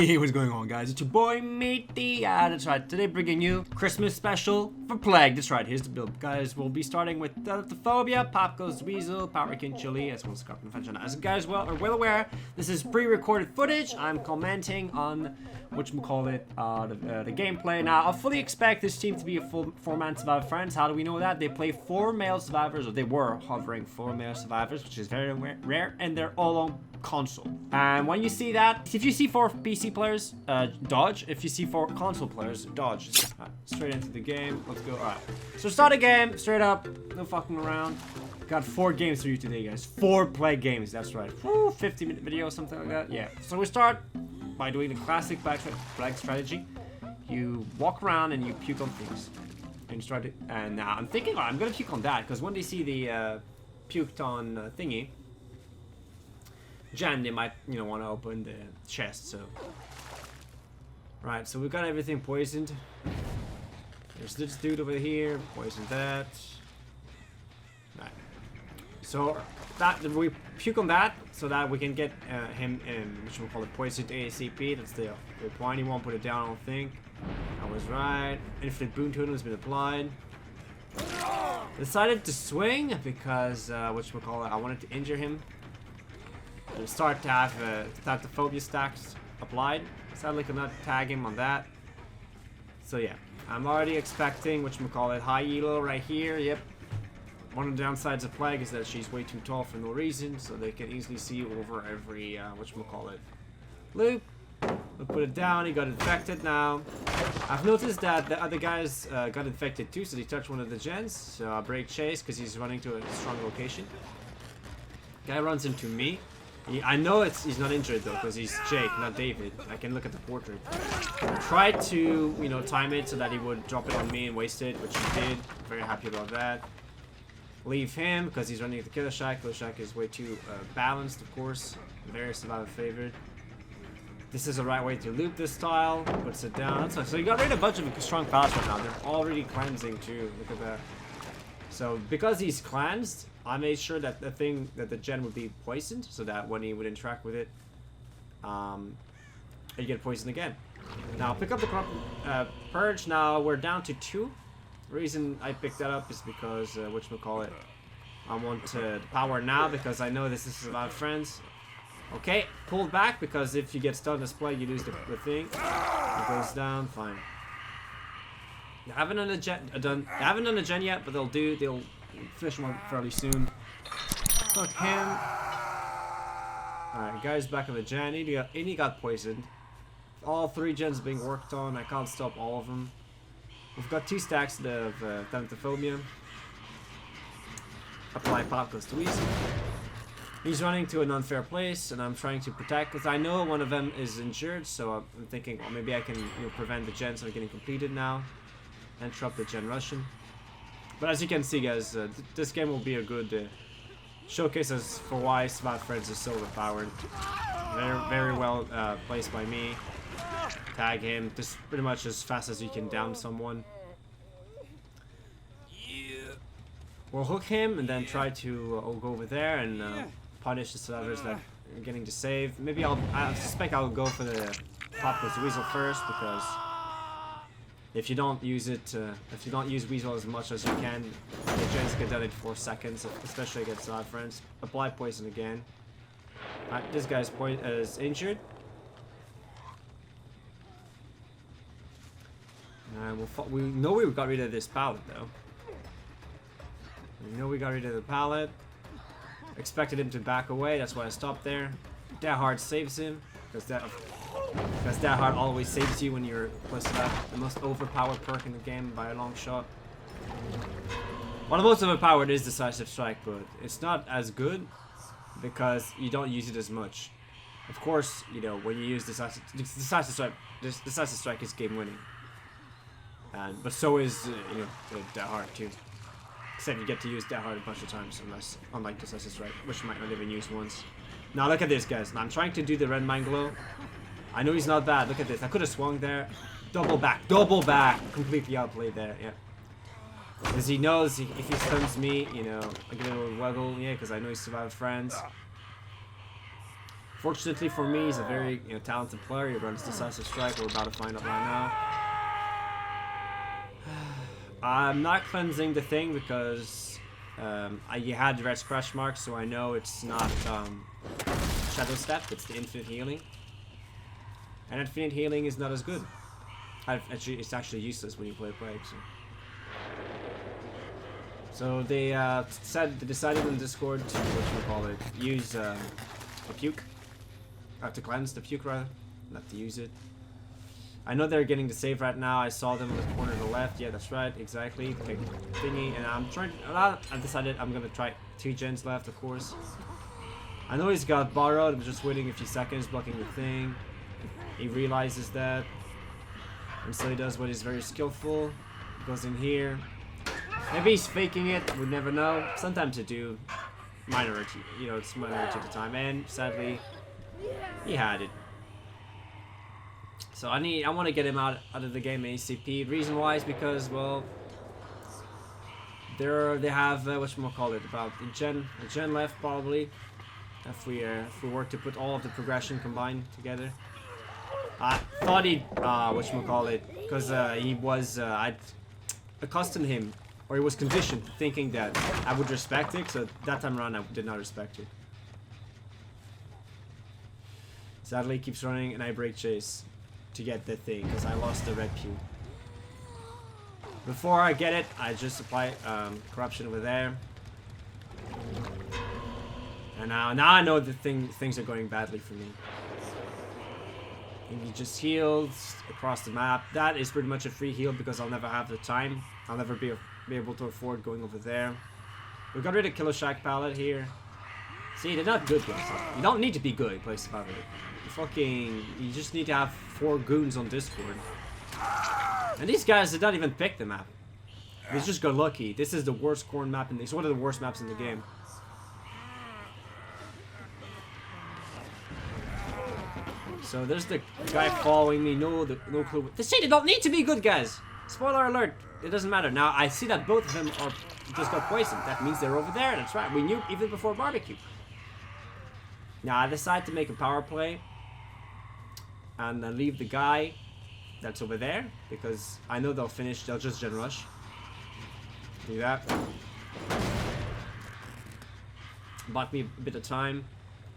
Hey, what's going on, guys? It's your boy Meaty. That's right. Today bringing you Christmas special for Plague. That's right. Here's the build, guys. We'll be starting with Thanataphobia, Goes the Weasel, BBQ and Chili, as well as Scarp and Fenchana. As you guys are well aware, this is pre-recorded footage. I'm commenting on the gameplay. Now, I fully expect this team to be a full four-man survivor friends. How do we know that? They play 4 male survivors, or they were hovering 4 male survivors, which is very rare, and they're all on console. And when you see that, if you see 4 PC players, dodge. If you see 4 console players, dodge. Straight into the game. Let's go. Alright. So start a game, straight up. No fucking around. Got 4 games for you today, guys. 4 play games, that's right. Woo, 50-minute video, something like that. Yeah. So we start by doing the classic flag strategy. You walk around and you puke on things. And you start it. And now I'm thinking, I'm gonna puke on that, because when they see the puked on thingy, Jan, they might, want to open the chest, so. Right, so we've got everything poisoned. There's this dude over here, poisoned that. Right. So, we puke on that, so that we can get him in, which we'll call it poisoned ASAP. That's the pointy one, put it down, I don't think. I was right. Infinite boon totem has been applied. Decided to swing, because, I wanted to injure him. And start to have Thanataphobia stacks applied. Sadly, could not tag him on that. So yeah, I'm already expecting high elo right here. Yep. One of the downsides of Plague is that she's way too tall for no reason, so they can easily see over every loop. We'll put it down. He got infected now. I've noticed that the other guys got infected too, so they touched one of the gens. So I'll break chase because he's running to a strong location. Guy runs into me. I know he's not injured though, because he's Jake, not David. I can look at the portrait. I tried to, time it so that he would drop it on me and waste it, which he did. Very happy about that. Leave him, because he's running at the Killer Shack. Killer Shack is way too balanced, of course. Very survivor favored. This is the right way to loop this style. Puts it down. That's nice. So you got rid of a bunch of strong pals right now. They're already cleansing too. Look at that. So because he's cleansed, I made sure that the gen would be poisoned, so that when he would interact with it, he'd get poisoned again. Now pick up the purge. Now we're down to 2. The reason I picked that up is because I want the power now, because I know this is about friends. Okay, pulled back, because if you get stunned as play, you lose the thing. It goes down. Fine. I haven't done the gen yet, but they'll finish one fairly soon. Fuck him. Alright, guy's back on the gen. He got poisoned. All 3 gens being worked on. I can't stop all of them. We've got 2 stacks of Thanataphobia. Apply Pop Goes the Weasel. He's running to an unfair place, and I'm trying to protect, because I know one of them is injured, so I'm thinking, well, maybe I can prevent the gens from getting completed now. Interrupt the gen Russian. But as you can see, guys, this game will be a good showcase as for why Survive Friends is so overpowered. Very well placed by me. Tag him just pretty much as fast as you can down someone. Yeah. We'll hook him and then try to go over there and punish the survivors that are getting to save. Maybe I suspect I'll go for the Pop Goes the Weasel first, because if you don't use Weasel as much as you can, the gens get done in 4 seconds, especially against our friends. Apply poison again. Alright, this guy's is injured. We know we got rid of this pallet though. We know we got rid of the pallet. Expected him to back away, that's why I stopped there. That hard saves him, because that hard always saves you when you're close to that. The most overpowered perk in the game by a long shot. Well, the most overpowered is Decisive Strike, but it's not as good because you don't use it as much. Of course, when you use Decisive Strike is game winning. But so is that hard too. Except you get to use that hard a bunch of times, unlike Decisive Strike, which you might not even use once. Now look at this, guys. Now I'm trying to do the red mind glow. I know he's not bad. Look at this. I could have swung there. Double back. Completely outplayed there. Yeah. Because he knows if he stuns me, I get a little wiggle. Yeah, because I know he survived friends. Fortunately for me, he's a very talented player. He runs decisive strike. We're about to find out right now. I'm not cleansing the thing because you had the red scratch marks, so I know it's not Shadow Step. It's the infinite healing, and infinite healing is not as good. It's actually useless when you play Plague. So they decided on Discord to use a puke. To cleanse the puke rather, not to use it. I know they're getting the save right now. I saw them in the corner to the left. Yeah, that's right, exactly. Big thingy, and I decided I'm gonna try 2 gens left, of course. I know he's got borrowed. I'm just waiting a few seconds, blocking the thing. He realizes that, and so he does what is very skillful. Goes in here. Maybe he's faking it. We never know. Sometimes they do. Minority, it's minority at the time, and sadly, he had it. So I want to get him out of the game ACP. Reason why is because, well, they have about a gen left probably. If we were to put all of the progression combined together. I thought he'd because he was I'd accustomed him, or he was conditioned thinking that I would respect it. So that time around I did not respect it. Sadly, he keeps running, and I break chase to get the thing because I lost the red pew. Before I get it, I just apply corruption over there, and now I know that things are going badly for me. And he just heals across the map. That is pretty much a free heal because I'll never have the time. I'll never be able to afford going over there. We got rid of Killer Shack palette here. See, they're not good guys. You don't need to be good, place about it. You just need to have 4 goons on Discord. And these guys did not even pick the map. They just got lucky. This is the worst corn map, and it's one of the worst maps in the game. So there's the guy following me. No clue. They say they don't need to be good guys. Spoiler alert. It doesn't matter. Now I see that both of them just got poisoned. That means they're over there. That's right. We knew even before barbecue. Now I decide to make a power play and then leave the guy that's over there because I know they'll finish. They'll just gen rush. Do that. Bought me a bit of time.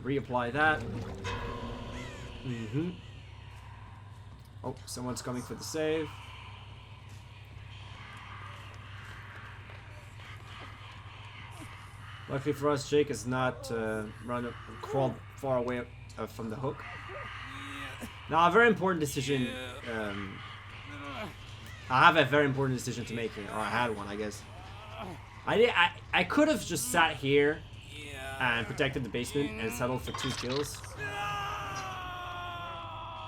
Reapply that. Oh, someone's coming for the save. Luckily for us, Jake has not crawled far away from the hook. Now, a very important decision. I have a very important decision to make here, or I had one, I guess. I could have just sat here and protected the basement and settled for 2 kills.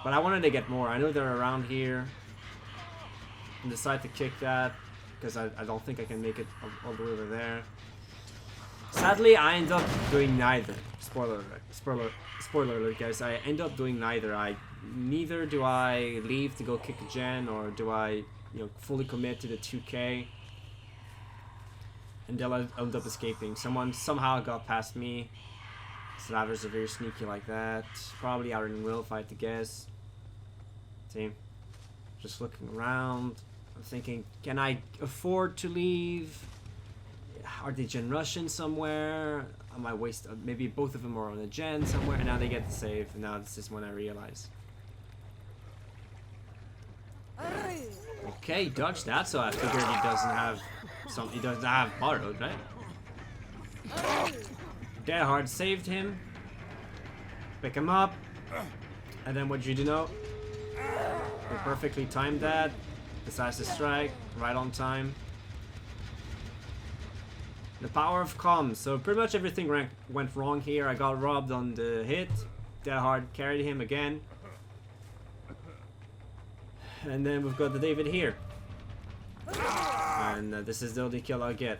But I wanted to get more. I know they're around here. And decide to kick that because I don't think I can make it all the way over there. Sadly, I end up doing neither. Spoiler alert, guys. I end up doing neither. Neither do I leave to go kick a gen, or do I, fully commit to the 2K. And they'll end up escaping. Someone somehow got past me. Slavers are very sneaky like that. Probably out in will, if I had to guess. See? Just looking around. I'm thinking, can I afford to leave? Are they gen rushing somewhere? I might waste. Maybe both of them are on a gen somewhere, and now they get the save. And now this is when I realize. Okay, dodged that. So I figured he doesn't have He doesn't have borrowed, right? Dead hard saved him. Pick him up. And then what you do know? We perfectly timed that. Decisive strike, right on time. The power of comms. So pretty much everything went wrong here. I got robbed on the hit. Dead hard carried him again. And then we've got the David here. And this is the only kill I'll get.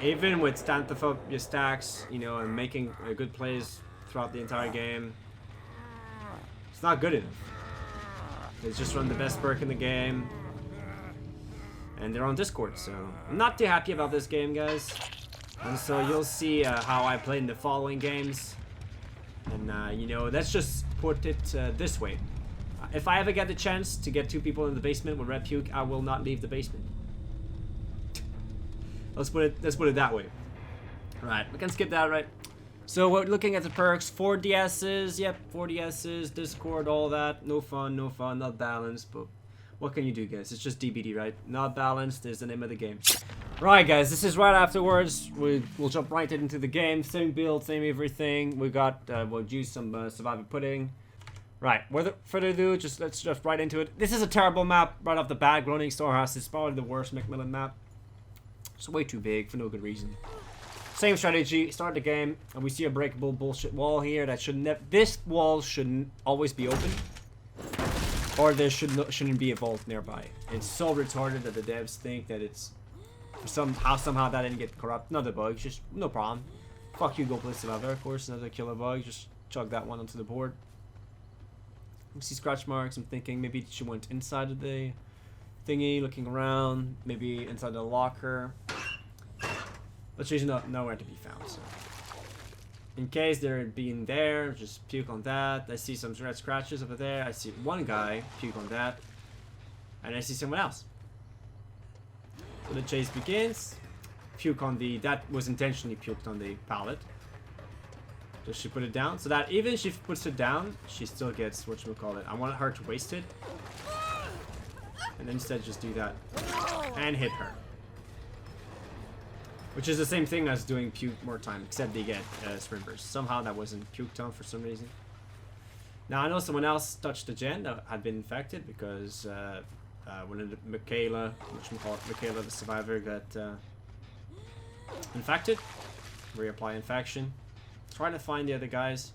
Even with Thanataphobia stacks, and making good plays throughout the entire game, it's not good enough. They just run the best perk in the game. And they're on Discord, so I'm not too happy about this game, guys. And so you'll see how I play in the following games. And, you know, let's just put it this way. If I ever get the chance to get 2 people in the basement with red puke, I will not leave the basement. Let's put it that way. Right, we can skip that, right? So we're looking at the perks. 4 DSs, yep, 4 DSs, Discord, all that. No fun, not balanced, but what can you do, guys? It's just DBD, right? Not balanced is the name of the game. Right, guys, this is right afterwards. We'll jump right into the game. Same build, same everything. We got, we'll use some survivor pudding. Right, without further ado, let's just right into it. This is a terrible map right off the bat. Groaning Storehouse is probably the worst Macmillan map. It's way too big for no good reason. Same strategy, start the game, and we see a breakable bullshit wall here that this wall shouldn't always be open. Or there shouldn't be a vault nearby. It's so retarded that the devs think that it's somehow that didn't get corrupt. Not a bug, just no problem. Fuck you, go play Survivor, of course, another killer bug, just chug that one onto the board. We see scratch marks, I'm thinking maybe she went inside of the thingy, looking around, maybe inside the locker. But she's nowhere to be found, so. In case they're being there, just puke on that. I see some red scratches over there. I see one guy, puke on that. And I see someone else. So the chase begins. Puke on that was intentionally puked on the pallet. Does she put it down? So that even if she puts it down, she still gets, whatchamacallit. I want her to waste it. And instead just do that. And hit her. Which is the same thing as doing puke more time, except they get sprimpers. Somehow that wasn't puked on for some reason. Now I know someone else touched the gen that had been infected because when Michaela, Michaela the survivor, got infected. Reapply infection. Trying to find the other guys.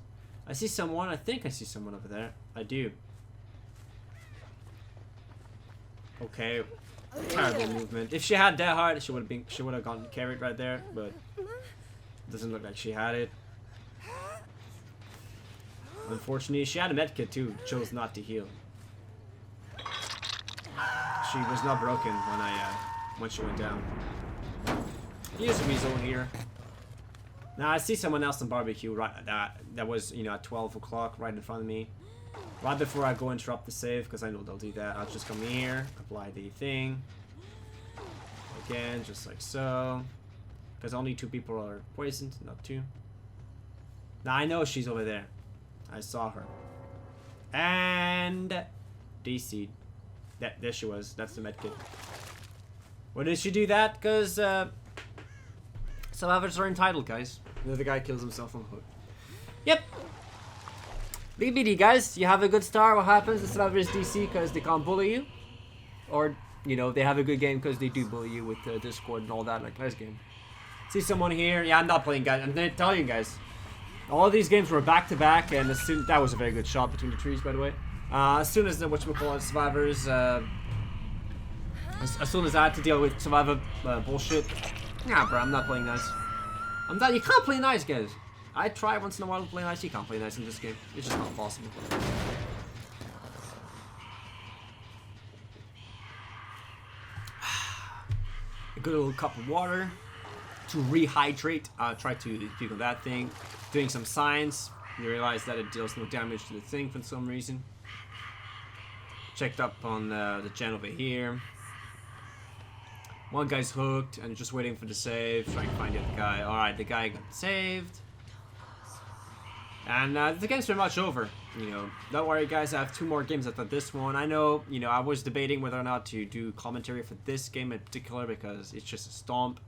I see someone. I think I see someone over there. I do. Okay. Terrible movement. If she had that heart, she would have gotten carried right there, but doesn't look like she had it. Unfortunately, she had a medkit too. Chose not to heal. She was not broken when she went down. Here's a weasel here. Now I see someone else on barbecue right that was, you know, at 12 o'clock right in front of me. Right before I go interrupt the save, because I know they'll do that, I'll just come here, apply the thing. Again, just like so. Because only 2 people are poisoned, not 2. Now I know she's over there. I saw her. And DC'd. There she was. That's the medkit. Why did she do that? Because survivors are entitled, guys. The other guy kills himself on hook. Yep. BBD, guys, you have a good start. What happens? The survivors DC because they can't bully you, or you know they have a good game because they do bully you with Discord and all that, like last game. See someone here? Yeah, I'm not playing, guys. I'm telling you guys, all of these games were back to back, and that was a very good shot between the trees, by the way. As soon as the survivors, as soon as I had to deal with survivor bullshit, nah, bro, I'm not playing nice. I'm not. You can't play nice, guys. I try once in a while to play nice. You can't play nice in this game. It's just not possible. A good little cup of water to rehydrate. Try to do that thing. Doing some science. You realize that it deals no damage to the thing for some reason. Checked up on the gen over here. One guy's hooked and just waiting for the save. Trying to find the other guy. Alright, the guy got saved. And the game's pretty much over. You know, don't worry, guys. I have 2 more games after this one. I know, you know, I was debating whether or not to do commentary for this game in particular because it's just a stomp.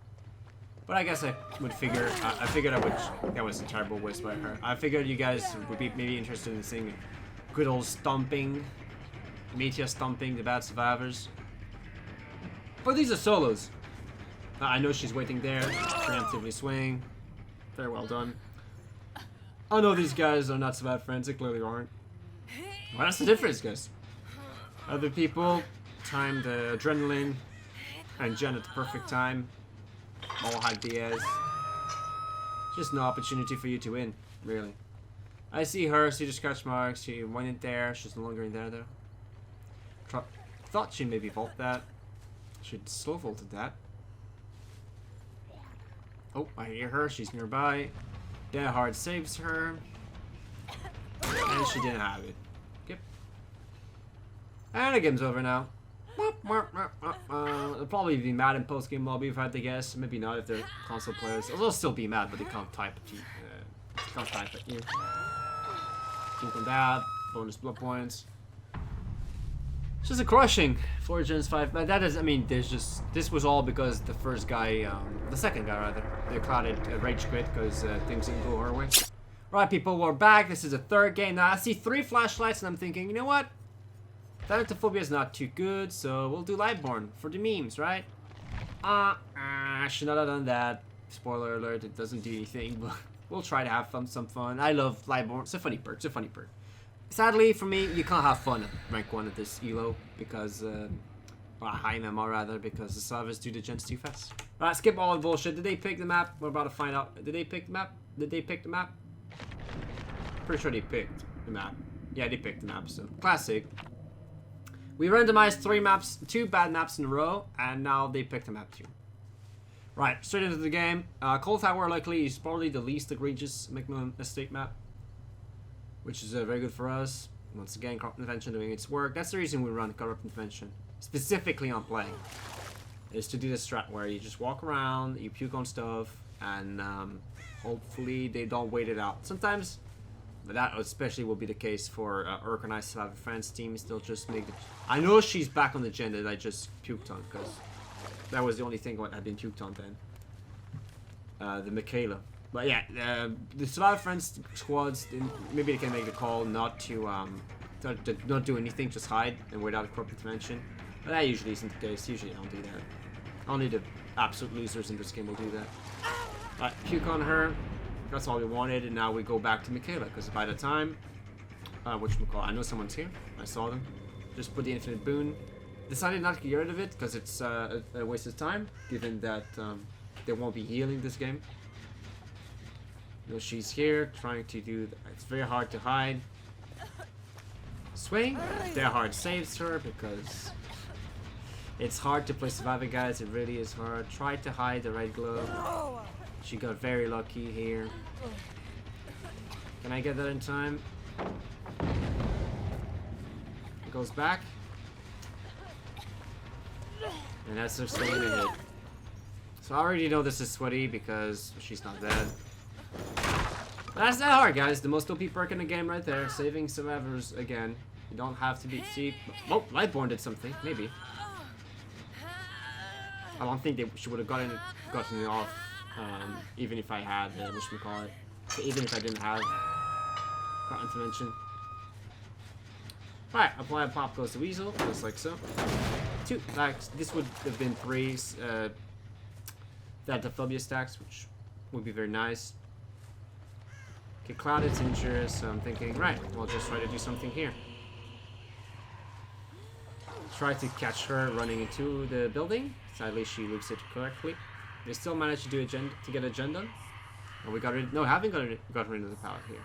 But I guess I would figure. I figured I would. That was a terrible waste by her. I figured you guys would be maybe interested in seeing good old stomping, Meteor stomping the bad survivors. But these are solos. I know she's waiting there. Preemptively swing. Very well done. I know these guys are not survive friends. They clearly aren't. Well, that's the difference, guys. Other people timed the adrenaline and Jen at the perfect time. All had BS. Just no opportunity for you to win, really. I see her, see the scratch marks. She went in there. She's no longer in there, though. Thought she'd maybe vault that. She'd slow vaulted that. Oh, I hear her. She's nearby. Dead Hard saves her. And she didn't have it. Yep. And the game's over now. They'll probably be mad in post-game lobby if I had to guess. Maybe not if they're console players. They'll still be mad, but they can't type at you. Keep them bad. Bonus blood points. It's just a crushing 4 gens 5. But that is, I mean, this was all because the first guy, the second guy rather, they clouded rage quit because things didn't go her way. Right, people, we're back. This is a third game. Now I see 3 flashlights and I'm thinking, you know what? Thanataphobia is not too good, so we'll do Lightborn for the memes, right? I should not have done that. Spoiler alert, it doesn't do anything, but we'll try to have some fun. I love Lightborn. It's a funny perk. It's a funny perk. Sadly, for me, you can't have fun at rank 1 at this elo because, or high MMR rather, because the servers do the gens too fast. Alright, skip all the bullshit. Did they pick the map? We're about to find out. Did they pick the map? Did they pick the map? Pretty sure they picked the map. Yeah, they picked the map, so classic. We randomized 3 maps, 2 bad maps in a row, and now they picked a map 2. Right, straight into the game. Cold Tower likely is probably the least egregious mistake map, which is very good for us. Once again, Corrupt Intervention doing its work. That's the reason we run Corrupt Intervention, specifically on playing, is to do the strat where you just walk around, you puke on stuff, and hopefully they don't wait it out. Sometimes, but that especially will be the case for Urk and I still have friends teams. They'll just make it. I know she's back on the gen that I just puked on because that was the only thing what had been puked on then. The Michaela. But yeah, the Survivor Friends squads, maybe they can make the call not to not do anything, just hide and wait out a corrupt intervention. But that usually isn't the case. Usually I don't do that. Only the absolute losers in this game will do that. Alright, puke on her. That's all we wanted, and now we go back to Michaela, because by the time, I know someone's here. I saw them. Just put the infinite boon. Decided not to get rid of it, because it's a waste of time, given that they won't be healing this game. You know, she's here, trying to do, it's very hard to hide. Swing, Dead Hard saves her, because it's hard to play Survivor, guys. It really is hard. Tried to hide the red glove. She got very lucky here. Can I get that in time? It goes back. And that's her swing and hit. So I already know this is sweaty because she's not dead. But that's not hard, guys. The most OP perk in the game right there. Saving survivors again. You don't have to be... See... Oh, Lightborn did something. Maybe. I don't think she would have gotten it off. Even if I had, whatchamacallit. So even if I didn't have intervention. Alright, apply a pop goes the weasel, just like so. 2 stacks. This would have been 3 Thanataphobia stacks, which would be very nice. Okay, Cloud is injured, so I'm thinking, right, we'll just try to do something here. Try to catch her running into the building. Sadly, she loops it correctly. They still managed to do to get a gen done. And we got rid. No, haven't got rid of the pallet here.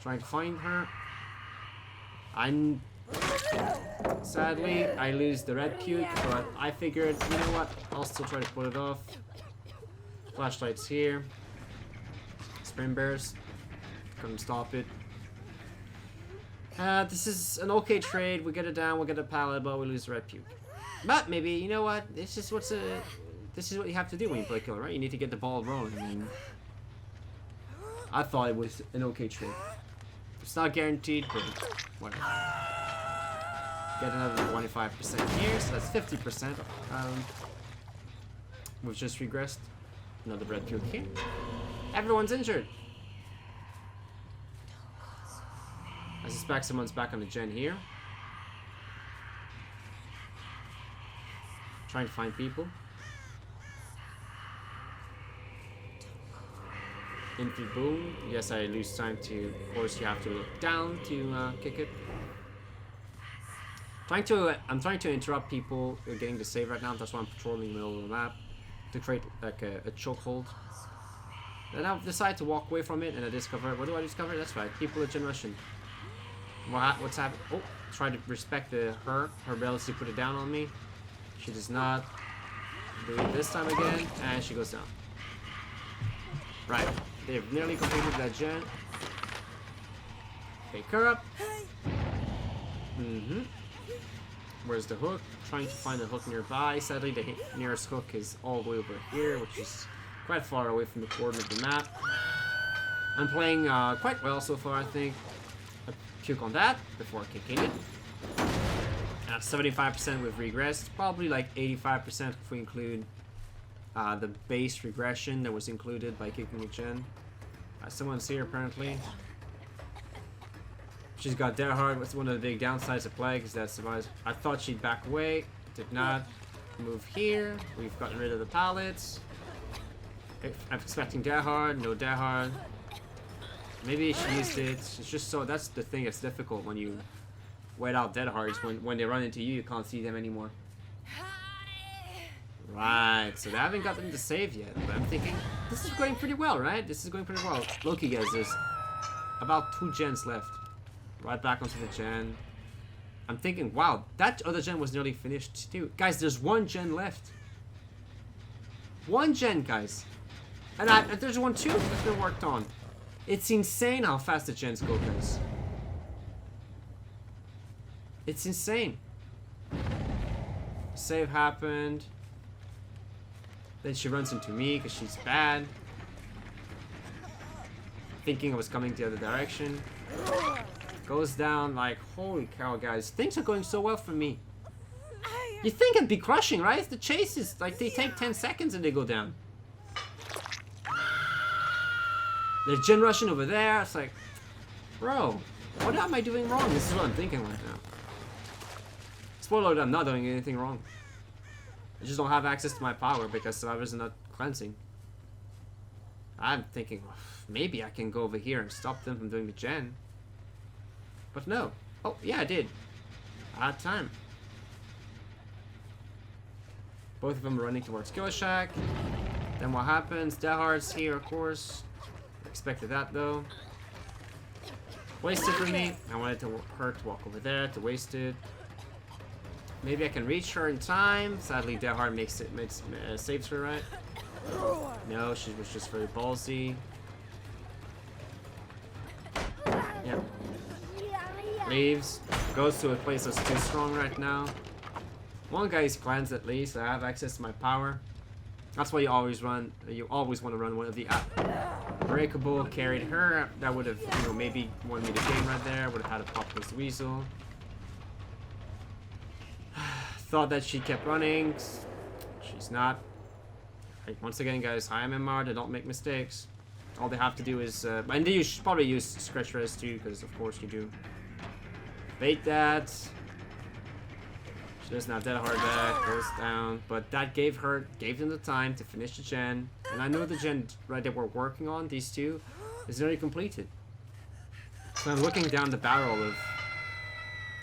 Trying to find her. Sadly, I lose the red puke, but I figured, you know what? I'll still try to pull it off. Flashlights here. Sprint bears. Couldn't stop it. This is an okay trade. We get it down, we'll get a pallet, but we lose the red puke. But maybe, you know what? This is what you have to do when you play killer, right? You need to get the ball rolling. I mean, I thought it was an okay trade. It's not guaranteed, but whatever. Get another 25% here, so that's 50%. We've just regressed. Another red puke here. Everyone's injured. I suspect someone's back on the gen here. Trying to find people. Infinite boom. Yes, I lose time to. Of course, you have to look down to kick it. I'm trying to interrupt people getting the save right now. That's why I'm patrolling the middle of the map to create like a chokehold. Then I decide to walk away from it, and I discover. What do I discover? That's right. People are gen rushing. What's happening? Oh, try to respect her ability to put it down on me. She does not. Do it this time again, and she goes down. Right, they've nearly completed that gen. Pick her up. Where's the hook? Trying to find the hook nearby. Sadly, the nearest hook is all the way over here, which is quite far away from the corner of the map. I'm playing quite well so far, I think. I puke on that before kicking it. 75% with regress. Probably like 85% if we include the base regression that was included by kicking a gen. Someone's here apparently. She's got dead hard. What's one of the big downsides of Plague is that survives. I thought she'd back away. Did not move here. We've gotten rid of the pallets. I'm expecting dead hard. No dead hard. Maybe she used it. It's just so. That's the thing that's difficult when you wait out dead hards. When they run into you, you can't see them anymore. Right. So they haven't got them to save yet. But I'm thinking this is going pretty well, right? This is going pretty well. Loki, guys, there's about 2 gens left. Right back onto the gen. I'm thinking, wow, that other gen was nearly finished too. Guys, there's 1 gen left. 1 gen, guys. And there's 1 too that's been worked on. It's insane how fast the gens go, guys. It's insane. Save happened. Then she runs into me because she's bad. Thinking I was coming the other direction. Goes down like, holy cow, guys. Things are going so well for me. You think I'd be crushing, right? The chase is like, they take 10 seconds and they go down. There's gen rushing over there. It's like, bro, what am I doing wrong? This is what I'm thinking right now. Spoiler alert, I'm not doing anything wrong. I just don't have access to my power because survivors are not cleansing. I'm thinking, maybe I can go over here and stop them from doing the gen. But no. Oh, yeah, I did. I had time. Both of them are running towards Kill Shack. Then what happens? Dehard's here, of course. Expected that, though. Wasted for me. I wanted her to walk over there to waste it. Maybe I can reach her in time. Sadly, Dehard saves her, right? No, she was just very ballsy. Yeah. Leaves. Goes to a place that's too strong right now. One guy's cleansed at least. I have access to my power. That's why you always run. You always want to run one of the Breakable. Carried her. That would have, you know, maybe won me the game right there. Would have had a pop Goes the Weasel. Thought that she kept running. She's not. Once again, guys, high MMR. They don't make mistakes. All they have to do is, and they probably use Scratch Res too, because of course you do. Bait that. She doesn't have that hard back. Goes down, but that gave them the time to finish the gen. And I know the gen right that we're working on, these two, is nearly completed. So I'm looking down the barrel of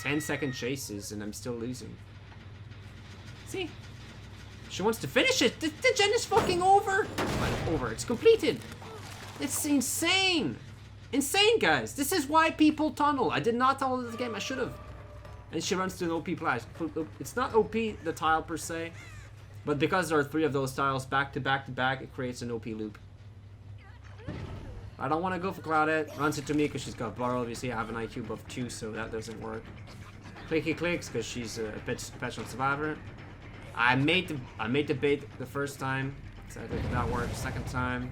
10-second chases, and I'm still losing. See? She wants to finish it. The gen is fucking over. Over. It's completed. It's insane. Insane, guys. This is why people tunnel. I did not tunnel the game. I should have. And she runs to an OP place. It's not OP, the tile per se. But because there are 3 of those tiles back to back to back, it creates an OP loop. I don't want to go for Claudette. Runs it to me because she's got Bar. Obviously, I have an IQ of 2, so that doesn't work. Clicky clicks because she's a petulant survivor. I made the bait the first time, so it did not work. Second time.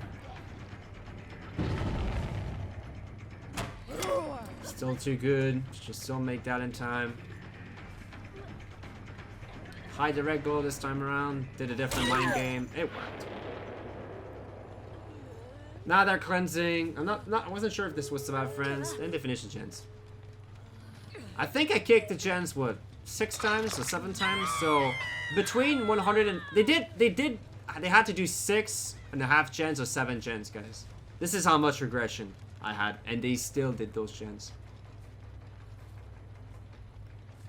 Still too good. Just still make that in time. Hide the red goal this time around. Did a different mind game. It worked. Now they're cleansing. I wasn't sure if this was Survive Friends. And they finished the gens. I think I kicked the gens, what, 6 times or 7 times? So between 100 and they had to do 6.5 gens or 7 gens, guys. This is how much regression I had, and they still did those gens.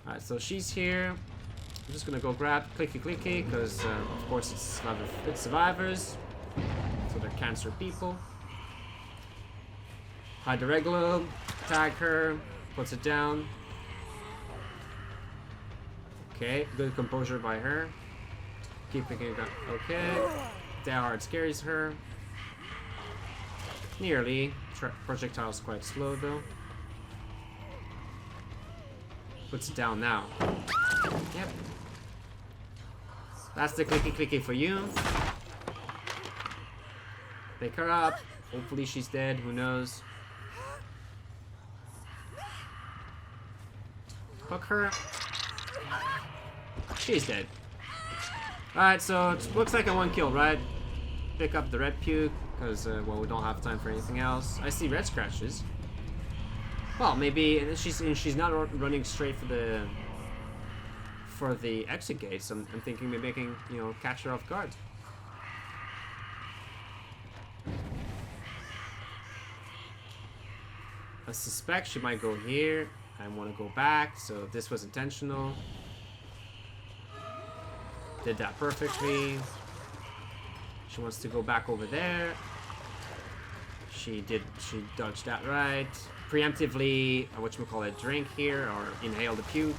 Alright, so she's here. I'm just gonna go grab clicky clicky because of course it's survivors, so they're cancer people. Hide the regular, tag her, puts it down. Okay, good composure by her. Keep picking it up. Okay. That hard scares her. Nearly. Projectile's quite slow though. Puts it down now. Yep. That's the clicky for you. Pick her up. Hopefully she's dead. Who knows? Hook her. She's dead. Alright, so it looks like a 1 kill, right? Pick up the red puke, because, well, we don't have time for anything else. I see red scratches. Well, maybe she's not running straight for the exit gate, so I'm thinking maybe I can, you know, catch her off guard. I suspect she might go here. I want to go back, so this was intentional. Did that perfectly. She wants to go back over there. She dodged that right. Preemptively, whatchamacallit, drink here, or inhale the puke.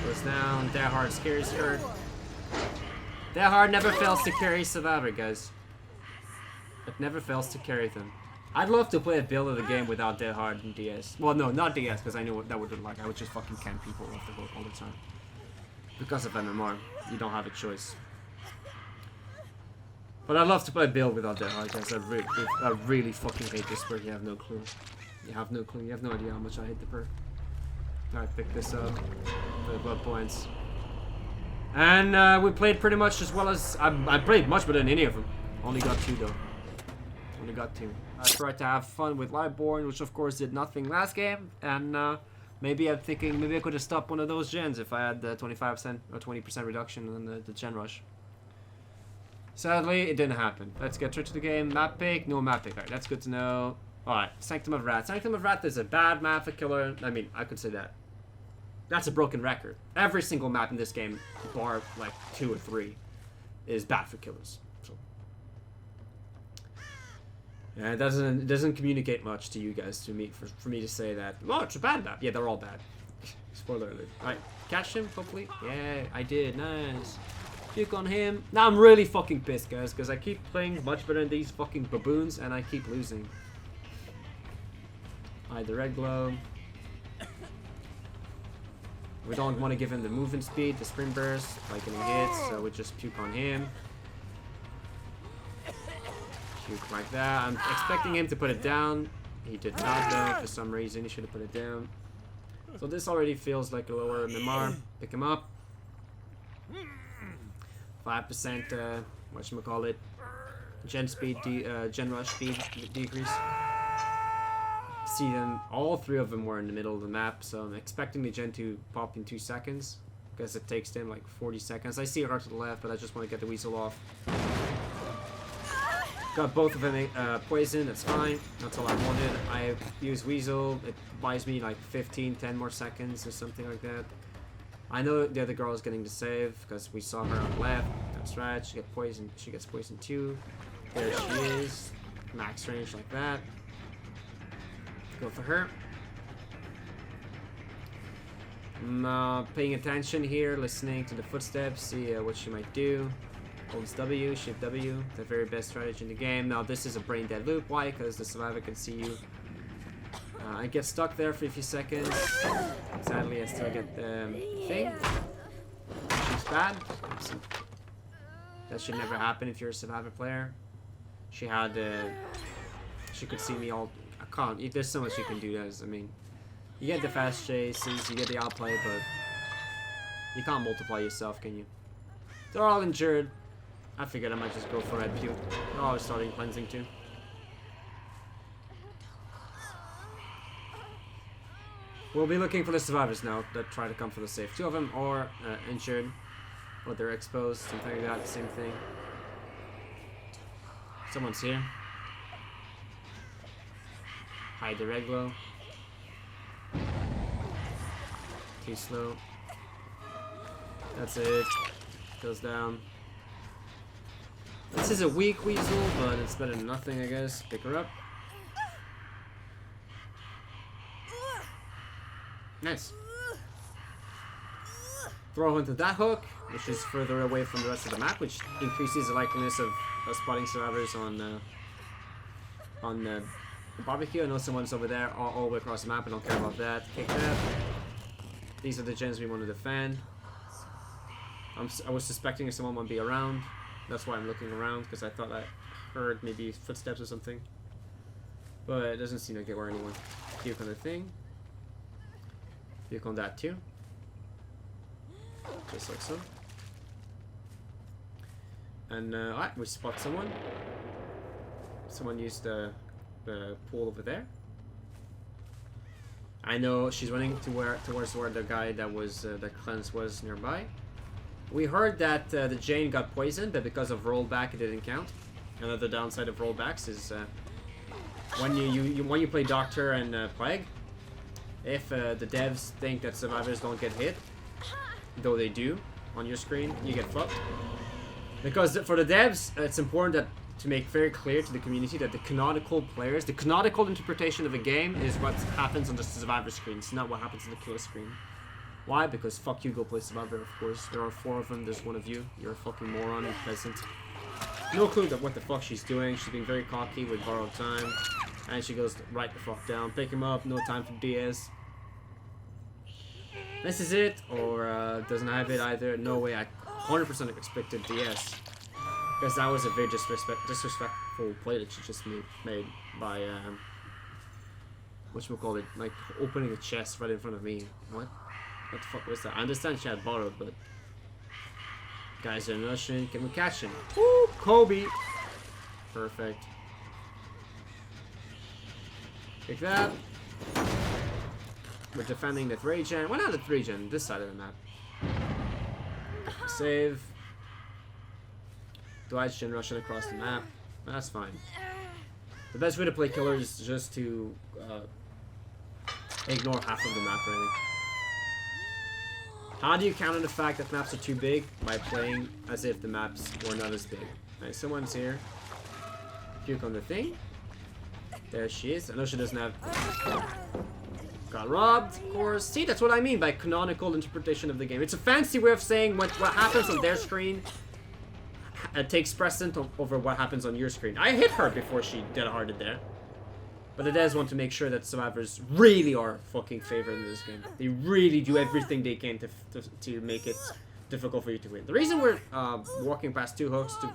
Goes down. That hard scares her. That hard never fails to carry Survivor, guys. It never fails to carry them. I'd love to play a build of the game without Dead Hard and DS. Well, no, not DS, because I know what that would look like. I would just fucking camp people off the hook all the time. Because of MMR, you don't have a choice. But I'd love to play a build without Dead Hard, guys. I really fucking hate this perk. You have no clue. You have no clue. You have no idea how much I hate the perk. Alright, pick this up. For the blood points. And we played pretty much as well as... I played much better than any of them. Only got 2 though. Only got 2. I tried to have fun with Lightborn, which of course did nothing last game, and maybe I'm thinking maybe I could have stopped one of those gens if I had the 25% or 20% reduction on the gen rush. Sadly, it didn't happen. Let's get straight to the game. Map pick, no map pick. Alright, that's good to know. Alright, Sanctum of Wrath. Sanctum of Wrath is a bad map for killer. I mean, I could say that. That's a broken record. Every single map in this game, bar like 2 or 3, is bad for killers. So. Yeah, it doesn't communicate much to you guys, to me, for me to say that. Oh, it's a bad map. Yeah, they're all bad. Spoiler alert. Alright, catch him, hopefully. Yeah, I did. Nice. Puke on him. Now I'm really fucking pissed, guys, because I keep playing much better than these fucking baboons, and I keep losing. Alright, the red glow. We don't want to give him the movement speed, the sprint burst, by getting hits, so we just puke on him. Puke like that. I'm expecting him to put it down. He did not, though. For some reason, he should have put it down. So this already feels like a lower MMR. Pick him up. 5%, whatchamacallit, gen speed, gen rush speed decrease. See them, all 3 of them were in the middle of the map, so I'm expecting the gen to pop in 2 seconds. Because it takes them like 40 seconds. I see it right to the left, but I just want to get the weasel off. Got both of them poisoned, that's fine. That's all I wanted. I use weasel, it buys me like 10 more seconds or something like that. I know the other girl is getting the save because we saw her on the left. That's right. She gets poisoned. She gets poisoned too. There she is. Max range like that. Go for her. I'm paying attention here, listening to the footsteps, see what she might do. Holds W, shift W, the very best strategy in the game. Now this is a brain dead loop. Why? Because the survivor can see you. I get stuck there for a few seconds. Sadly, I still get the thing. She's bad. That should never happen if you're a survivor player. She had, she could see me all. I can't. There's so much you can do. Guys. I mean, you get the fast chases, you get the outplay, but you can't multiply yourself, can you? They're all injured. I figured I might just go for red puke. They're all starting cleansing too. We'll be looking for the survivors now that try to come for the safe. 2 of them are injured, or they're exposed, something like that, same thing. Someone's here. Hide the red glow. Too slow. That's it. Goes down. This is a weak weasel, but it's better than nothing, I guess. Pick her up. Nice. Throw into that hook. which is further away from the rest of the map, which increases the likeliness of spotting survivors on the barbecue. I know someone's over there all the way across the map. I don't care about that. Kick that. These are the gens we want to defend. I was suspecting if someone might be around. That's why I'm looking around, because I thought I heard maybe footsteps or something. But it doesn't seem like there were anyone. Puke on the thing. Puke on that too. Just like so. And alright, we spot someone. Someone used the pool over there. I know she's running towards where the guy that was that cleanse was nearby. We heard that the Jane got poisoned, but because of rollback, it didn't count. Another downside of rollbacks is when you play Doctor and Plague, if the devs think that survivors don't get hit, though they do on your screen, you get fucked. Because for the devs, it's important to make very clear to the community that the canonical players, the canonical interpretation of a game is what happens on the survivor screen. It's not what happens on the killer screen. Why? Because fuck you, go play survivor, of course. There are 4 of them, there's one of you. You're a fucking moron and peasant. No clue that what the fuck she's doing. She's being very cocky with borrowed time. And she goes right the fuck down. Pick him up, no time for DS. This is it, or doesn't have it either. No way, I 100% expected DS. Because that was a very disrespectful play that she just made by, whatchamacallit, like opening a chest right in front of me. What? What the fuck was that? I understand she had borrowed, but... Guys are rushing. Can we catch him? Woo! Kobe! Perfect. Take that. We're defending the 3-gen. Well, not the 3-gen, this side of the map. Save. Dwight's gen rushing across the map. That's fine. The best way to play killer is just to ignore half of the map, really. How do you counter the fact that maps are too big? By playing as if the maps were not as big. Alright, someone's here. Puke on the thing. There she is. I know she doesn't have... Got robbed, of course. See, that's what I mean by canonical interpretation of the game. It's a fancy way of saying what happens on their screen takes precedent over what happens on your screen. I hit her before she dead-hearted there. But the devs want to make sure that survivors really are fucking favored in this game. They really do everything they can to make it difficult for you to win. The reason we're walking past 2 hooks to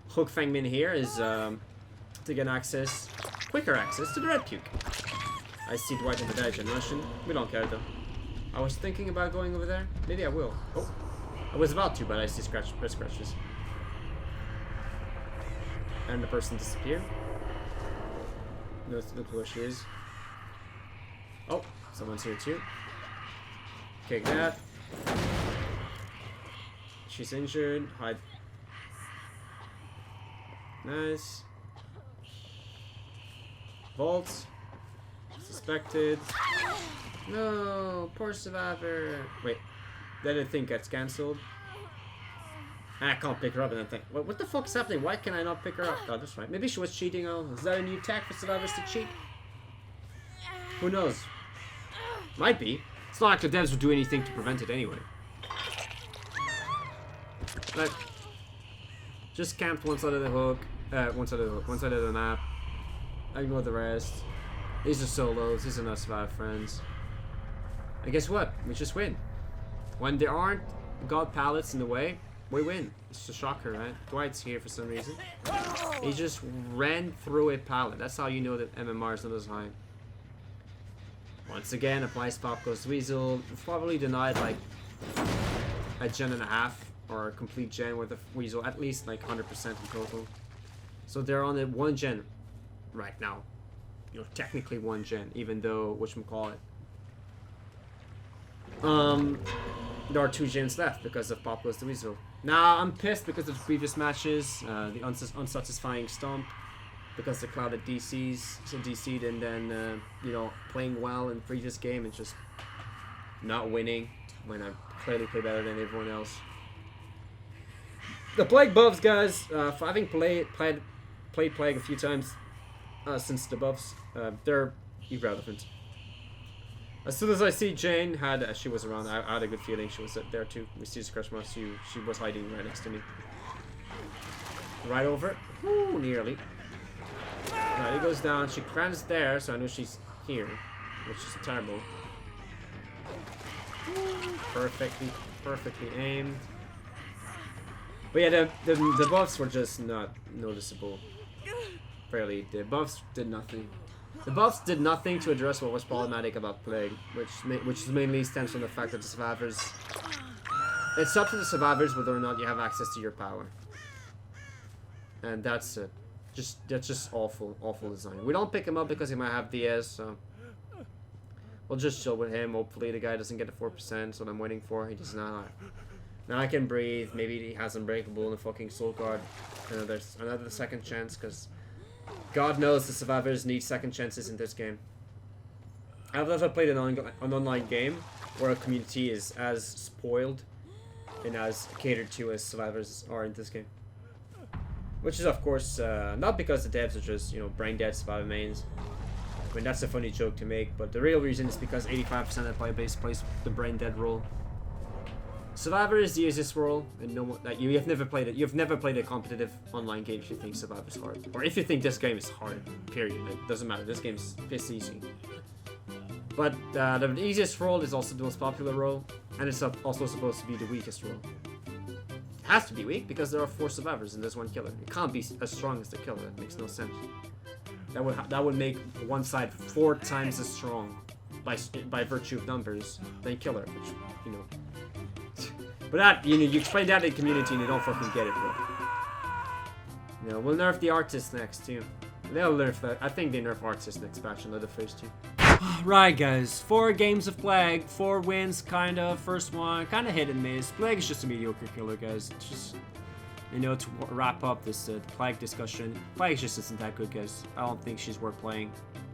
hook Fang Min here is to get access, quicker access to the red puke. I see Dwight in the Dodge and Russian. We don't care though. I was thinking about going over there. Maybe I will. Oh, I was about to, but I see red scratches. And the person disappeared. Look where she is. Oh, someone's here too. Kick that. She's injured. Hide. Nice. Vault. Suspected. No, poor survivor. Wait, that thing gets cancelled. I can't pick her up and then think, what the fuck is happening? Why can I not pick her up? Oh, that's right. Maybe she was cheating. Oh, is that a new tech for survivors to cheat? Who knows? Might be. It's not like the devs would do anything to prevent it anyway. But just camped one side of the hook, one side of the map. Ignore the rest. These are solos. These are not survivor friends. And guess what? We just win. When there aren't god pallets in the way, we win. It's a shocker, right? Dwight's here for some reason. He just ran through a pallet. That's how you know that MMR is not as high. Once again, applies pop goes the weasel. Probably denied like a gen and a half or a complete gen with a weasel, at least like 100% in total. So they're on a 1 gen right now. You know, technically 1 gen, even though whatchamacallit. There are 2 gens left because of Pop Goes the Weasel. Now I'm pissed because of the previous matches, the unsatisfying stomp, because the clouded DCs, so DC'd and then you know, playing well in the previous game and just not winning when I clearly play better than everyone else. The Plague buffs, guys, for having played Plague a few times since the buffs, they're irrelevant. As soon as I see Jane she was around, I had a good feeling she was there too. We see Christmas, she was hiding right next to me. Right over. Ooh, nearly. Right, he goes down. She crans there, so I know she's here, which is terrible. Perfectly aimed. But yeah, the buffs were just not noticeable. Barely. The buffs did nothing. The buffs did nothing to address what was problematic about Plague, which mainly stems from the fact that the survivors... It's up to the survivors whether or not you have access to your power. And that's it. That's just awful design. We don't pick him up because he might have DS, so... We'll just chill with him. Hopefully the guy doesn't get the 4%, that's what I'm waiting for. He does not. Now I can breathe. Maybe he has Unbreakable in the fucking soul card. There's another second chance, because... God knows the survivors need second chances in this game. I've never played an online game where a community is as spoiled and as catered to as survivors are in this game. Which is, of course, not because the devs are just, you know, brain dead survivor mains. I mean, that's a funny joke to make, but the real reason is because 85% of the player base plays the brain dead role. Survivor is the easiest role, and no one, like, you've never played it. You've never played a competitive online game if you think Survivor's hard, or if you think this game is hard. Period. It doesn't matter. This game's piss easy. But the easiest role is also the most popular role, and it's also supposed to be the weakest role. It has to be weak because there are 4 survivors and there's 1 killer. It can't be as strong as the killer. It makes no sense. That would make one side 4 times as strong by virtue of numbers than killer, which, you know. But that, you know, you explain that in community and they don't fucking get it, bro. You know, we'll nerf the artist next too. They'll nerf that. I think they nerf artist next patch, not the first 2. Right, guys. 4 games of Plague, 4 wins, kind of. First one, kind of hit and miss. Plague is just a mediocre killer, guys. It's just, you know, to wrap up this Plague discussion, Plague just isn't that good, guys. I don't think she's worth playing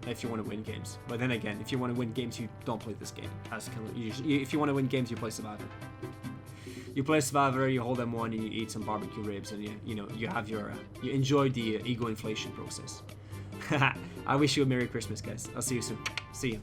if you want to win games. But then again, if you want to win games, you don't play this game as a killer. If you want to win games, you play Survivor. You play Survivor, you hold M1, and you eat some barbecue ribs, and you know, you have your, you enjoy the ego inflation process. I wish you a Merry Christmas, guys. I'll see you soon. See you.